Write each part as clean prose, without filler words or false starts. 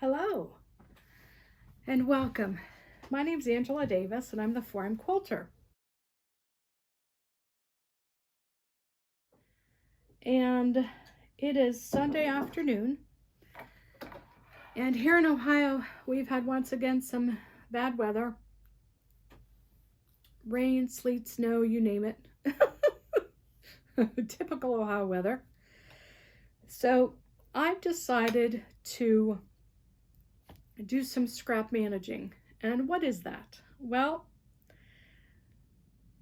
Hello and welcome. My name's Angela Davis and I'm the Forum Quilter. And it is Sunday afternoon. And here in Ohio, we've had once again some bad weather. Rain, sleet, snow, you name it. Typical Ohio weather. So I've decided to do some scrap managing. And what is that? Well,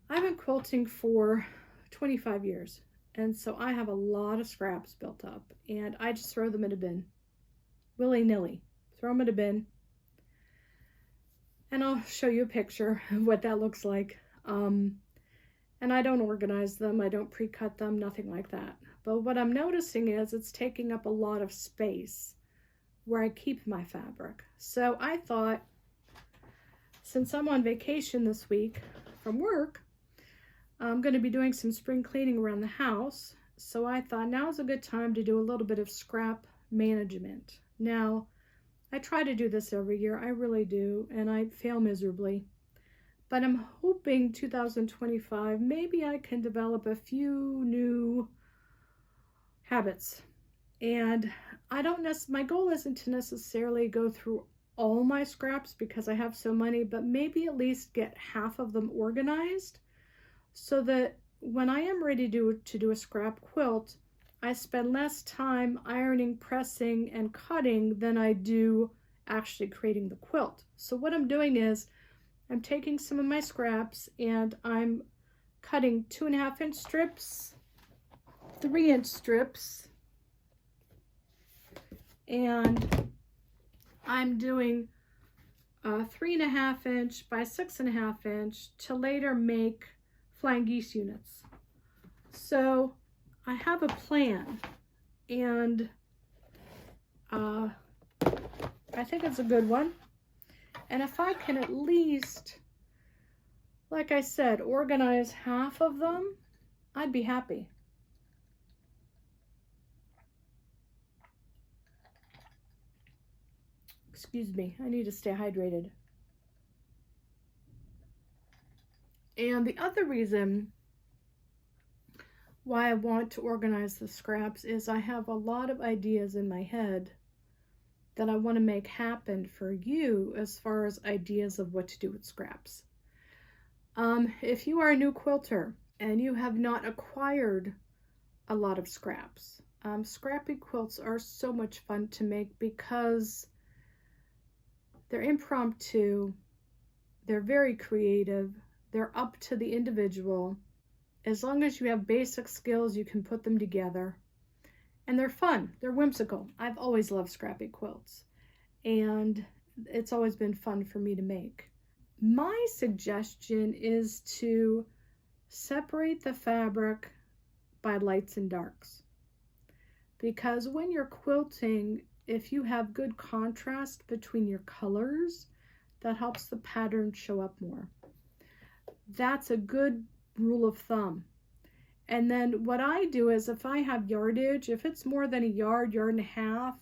I've been quilting for 25 years. And so I have a lot of scraps built up and I just throw them in a bin. Willy-nilly. Throw them in a bin. And I'll show you a picture of what that looks like. And I don't organize them. I don't pre-cut them, nothing like that. But what I'm noticing is it's taking up a lot of space where I keep my fabric. So I thought, since I'm on vacation this week from work, I'm going to be doing some spring cleaning around the house. So I thought now's a good time to do a little bit of scrap management. Now, I try to do this every year. I really do. And I fail miserably. But I'm hoping 2025, maybe I can develop a few new habits. And I don't my goal isn't to necessarily go through all my scraps because I have so many, but maybe at least get half of them organized so that when I am ready to do a scrap quilt, I spend less time ironing, pressing, and cutting than I do actually creating the quilt. So what I'm doing is I'm taking some of my scraps and I'm cutting 2.5-inch strips, 3-inch strips, and I'm doing 3.5-inch by 6.5-inch to later make flying geese units. So I have a plan and I think it's a good one. And if I can at least, like I said, organize half of them, I'd be happy. Excuse me, I need to stay hydrated. And the other reason why I want to organize the scraps is I have a lot of ideas in my head that I want to make happen for you as far as ideas of what to do with scraps. If you are a new quilter and you have not acquired a lot of scraps, scrappy quilts are so much fun to make because they're impromptu, they're very creative, they're up to the individual. As long as you have basic skills, you can put them together. And they're fun, they're whimsical. I've always loved scrappy quilts. And it's always been fun for me to make. My suggestion is to separate the fabric by lights and darks. Because when you're quilting, if you have good contrast between your colors, that helps the pattern show up more. That's a good rule of thumb. And then what I do is if I have yardage, if it's more than a yard, yard and a half,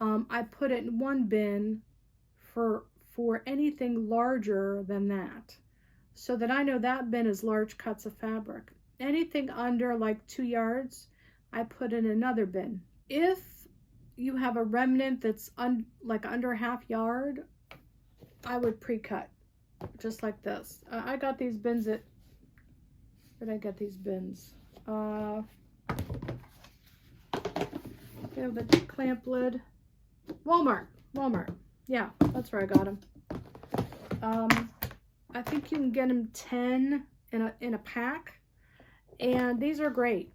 I put it in one bin for anything larger than that, so that I know that bin is large cuts of fabric. Anything under like 2 yards, I put in another bin. If you have a remnant that's like under half yard, I would pre-cut, just like this. I got these bins at, where did I get these bins? They have the clamp lid. Walmart. Yeah, that's where I got them. I think you can get them 10 in a pack, and these are great.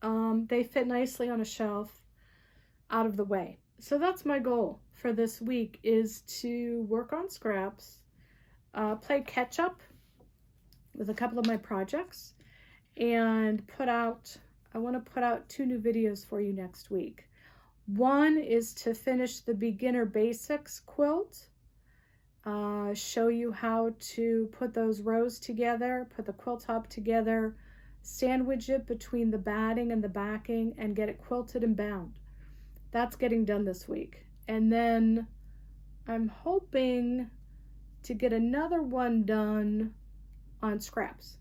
They fit nicely on a shelf, out of the way. So that's my goal for this week, is to work on scraps, play catch up with a couple of my projects, and I want to put out 2 new videos for you next week. One is to finish the beginner basics quilt, show you how to put those rows together, put the quilt top together, sandwich it between the batting and the backing, and get it quilted and bound. That's getting done this week. And then I'm hoping to get another one done on scraps.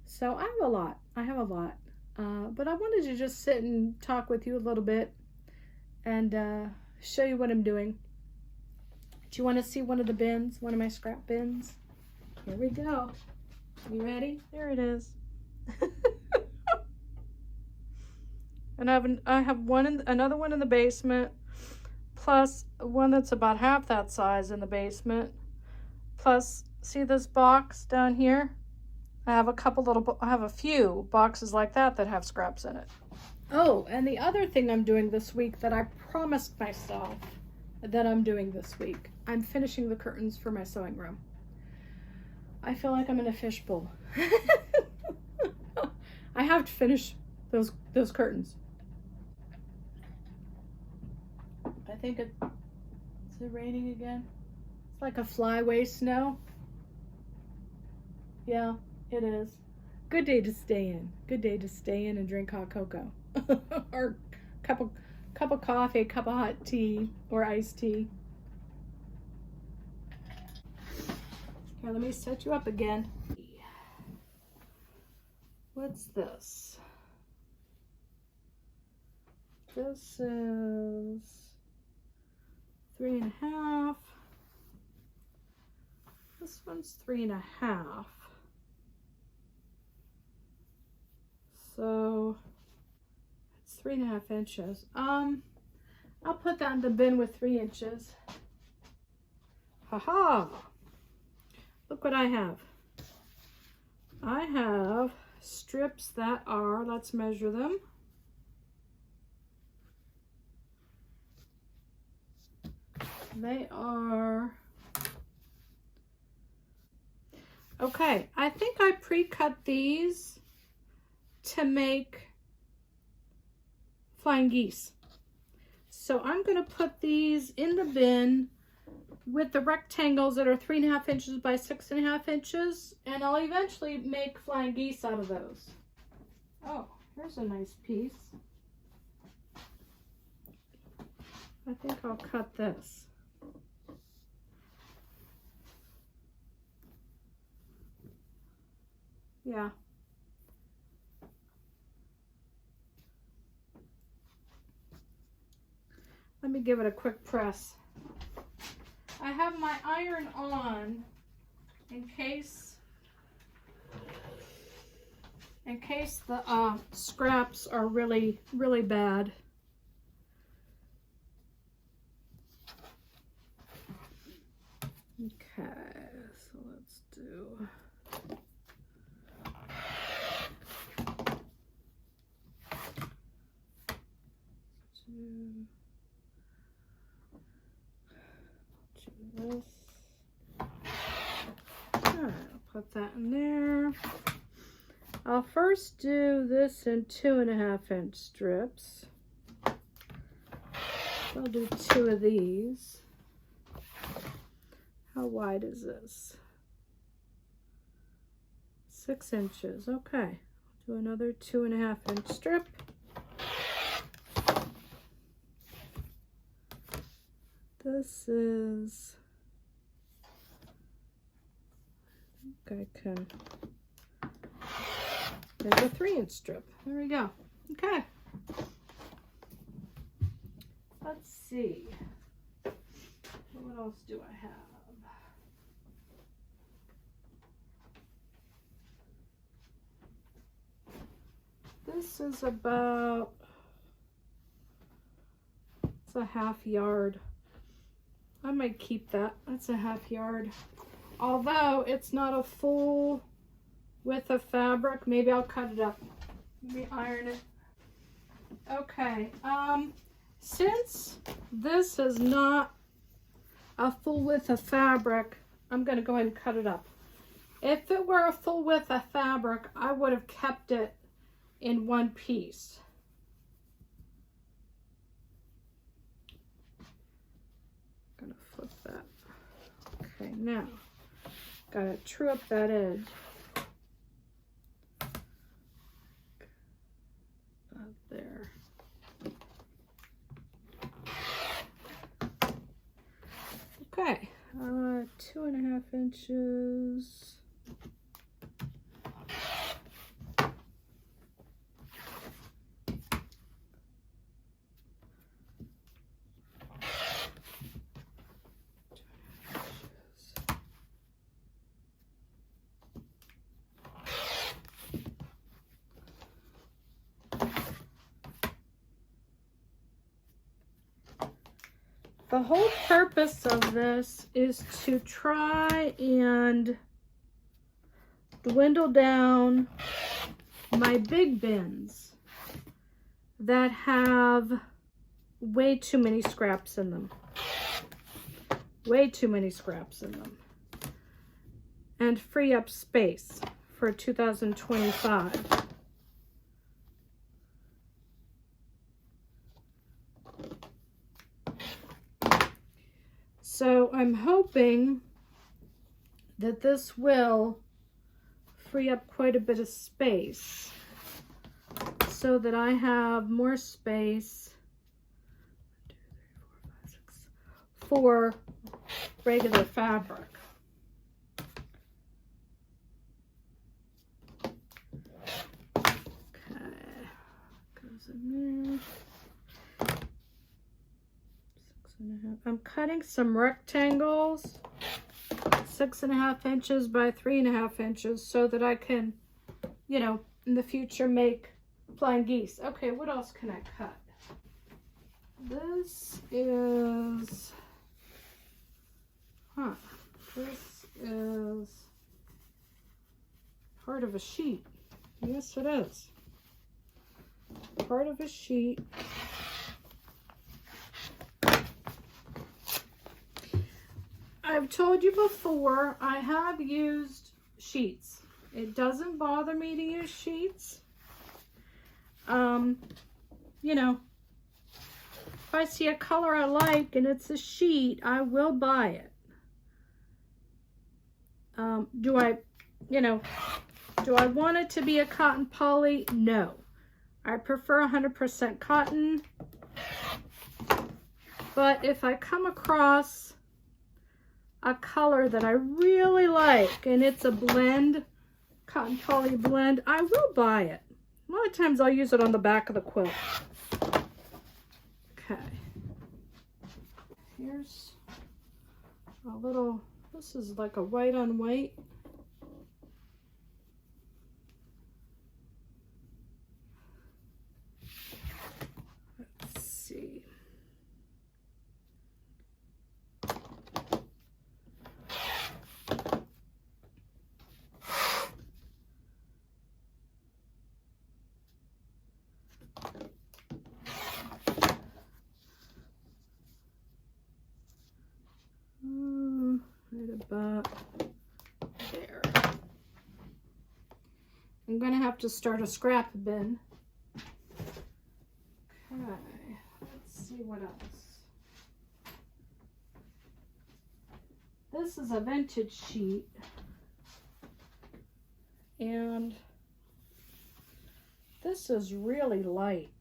So I have a lot. But I wanted to just sit and talk with you a little bit and show you what I'm doing. Do you want to see one of the bins, one of my scrap bins? Here we go. You ready? There it is. And I have another one in the basement, plus one that's about half that size in the basement. Plus, see this box down here? I have a few boxes like that have scraps in it. Oh, and the other thing I'm doing this week that I promised myself that I'm doing this week, I'm finishing the curtains for my sewing room. I feel like I'm in a fishbowl. I have to finish those curtains. I think is it raining again? It's like a flyway snow. Yeah, it is. Good day to stay in. Good day to stay in and drink hot cocoa. Or cup of coffee, cup of hot tea, or iced tea. Here, let me set you up again. What's this? This is 3.5. This one's 3.5. So it's 3.5 inches. I'll put that in the bin with 3 inches. Haha! Look what I have. I have strips that are, let's measure them. They are, okay, I think I pre-cut these to make flying geese. So I'm going to put these in the bin with the rectangles that are 3.5 inches by 6.5 inches, and I'll eventually make flying geese out of those. Oh, here's a nice piece. I think I'll cut this. Yeah. Let me give it a quick press. I have my iron on in case the scraps are really, really bad. Okay, so let's do. This. Alright, I'll put that in there. I'll first do this in 2.5 inch strips. I'll do 2 of these. How wide is this? 6 inches. Okay. Do another 2.5 inch strip. This is, I think I can, there's a 3 inch strip. There we go. Okay. Let's see. What else do I have? This is about, it's a 1/2 yard. I might keep that. That's a 1/2 yard. Although it's not a full width of fabric, maybe I'll cut it up. Maybe iron it. Okay. Since this is not a full width of fabric, I'm going to go ahead and cut it up. If it were a full width of fabric, I would have kept it in one piece. I'm gonna flip that. Okay, now gotta true up that edge. About there. Okay, 2.5 inches. The whole purpose of this is to try and dwindle down my big bins that have way too many scraps in them. Way too many scraps in them. And free up space for 2025. So I'm hoping that this will free up quite a bit of space so that I have more space 1, 2, 3, 4, 5, 6, for regular fabric. Okay, goes in there. 6.5. I'm cutting some rectangles, 6.5 inches by 3.5 inches, so that I can, you know, in the future make flying geese. Okay, what else can I cut? This is, this is part of a sheet. Yes, it is. Part of a sheet. I've told you before, I have used sheets. It doesn't bother me to use sheets. You know, if I see a color I like and it's a sheet, I will buy it. Do I want it to be a cotton poly? No. I prefer 100% cotton. But if I come across a color that I really like and it's a blend, cotton poly blend, I will buy it. A lot of times I'll use it on the back of the quilt. Okay. Here's a little, this is like a white on white. Let's see. Right about there. I'm gonna have to start a scrap bin. Okay, let's see what else. This is a vintage sheet, and this is really light.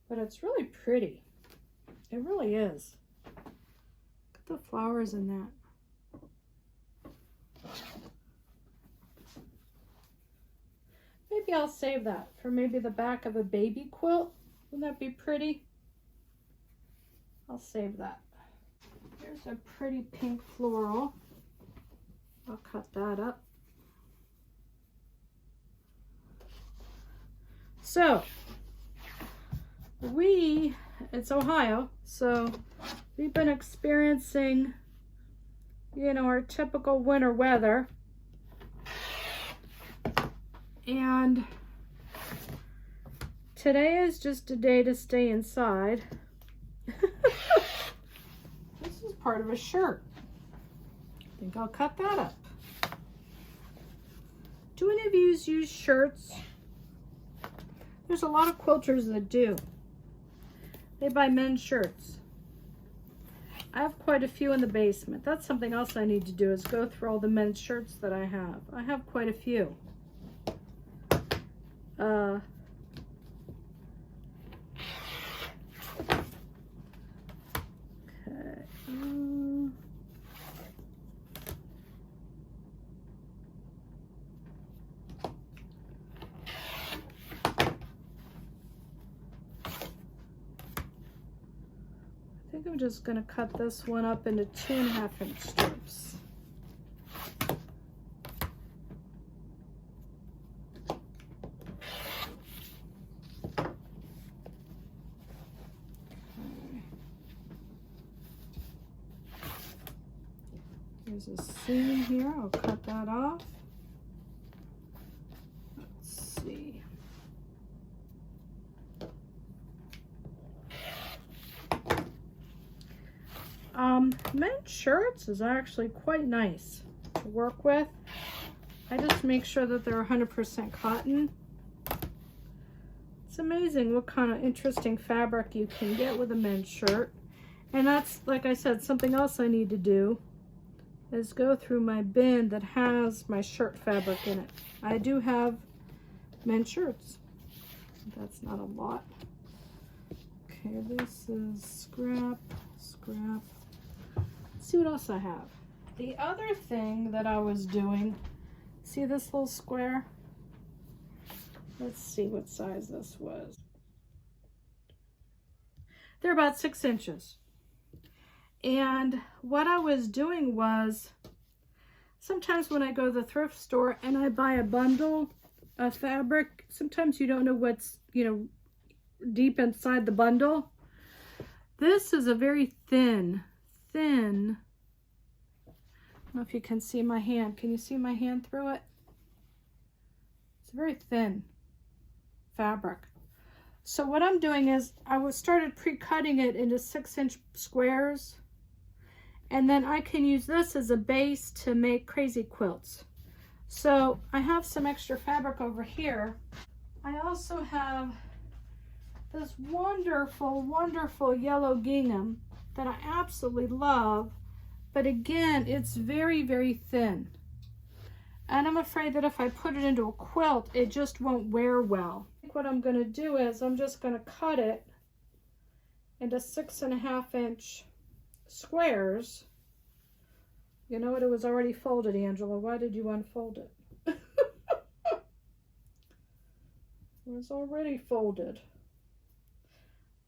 But it's really pretty. It really is. Look at the flowers in that. Maybe I'll save that for maybe the back of a baby quilt. Wouldn't that be pretty? I'll save that. Here's a pretty pink floral. I'll cut that up. So, it's Ohio, so we've been experiencing, you know, our typical winter weather. And today is just a day to stay inside. This is part of a shirt. I think I'll cut that up. Do any of you use shirts? There's a lot of quilters that do. They buy men's shirts. I have quite a few in the basement. That's something else I need to do, is go through all the men's shirts that I have. I have quite a few. think I'm just going to cut this one up into 2.5-inch strips. There's a seam here. I'll cut that off. Let's see. Men's shirts is actually quite nice to work with. I just make sure that they're 100% cotton. It's amazing what kind of interesting fabric you can get with a men's shirt. And that's, like I said, something else I need to do is go through my bin that has my shirt fabric in it. I do have men's shirts. That's not a lot. Okay, this is scrap. Let's see what else I have. The other thing that I was doing, see this little square? Let's see what size this was. They're about 6 inches. And what I was doing was, sometimes when I go to the thrift store and I buy a bundle of fabric, sometimes you don't know what's, deep inside the bundle. This is a very thin, I don't know if you can see my hand. Can you see my hand through it? It's very thin fabric. So what I'm doing is I started pre-cutting it into 6-inch squares, and then I can use this as a base to make crazy quilts. So I have some extra fabric over here. I also have this wonderful, wonderful yellow gingham that I absolutely love, but again, it's very, very thin. And I'm afraid that if I put it into a quilt, it just won't wear well. I think what I'm going to do is I'm just going to cut it into 6.5-inch squares. You know what? It was already folded, Angela. Why did you unfold it? It was already folded.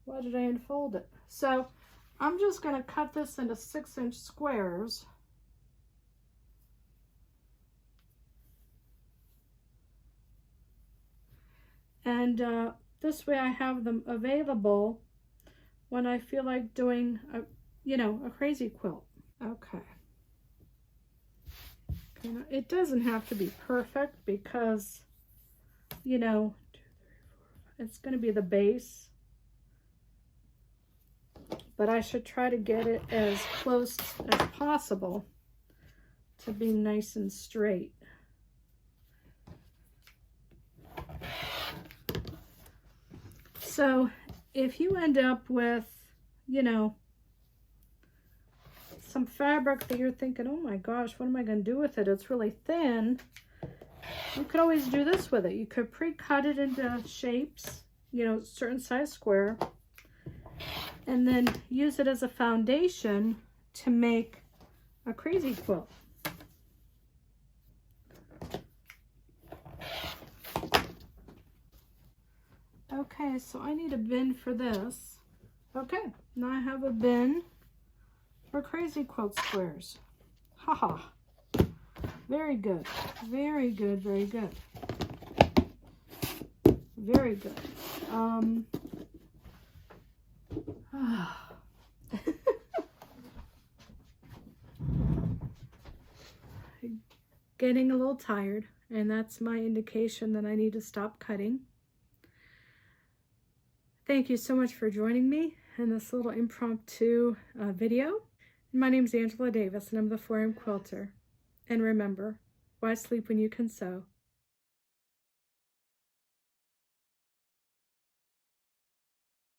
Why did I unfold it? So I'm just going to cut this into 6-inch squares. And this way I have them available when I feel like doing a crazy quilt. Okay. It doesn't have to be perfect because, it's going to be the base. But I should try to get it as close as possible to being nice and straight. So if you end up with, some fabric that you're thinking, oh my gosh, what am I going to do with it? It's really thin. You could always do this with it. You could pre-cut it into shapes, certain size square, and then use it as a foundation to make a crazy quilt. Okay, so I need a bin for this. Okay, now I have a bin for crazy quilt squares. Haha. Very good. Very good, very good. Very good. Getting a little tired, and that's my indication that I need to stop cutting. Thank you so much for joining me in this little impromptu video. My name is Angela Davis, and I'm the 4M Quilter. And remember, why sleep when you can sew?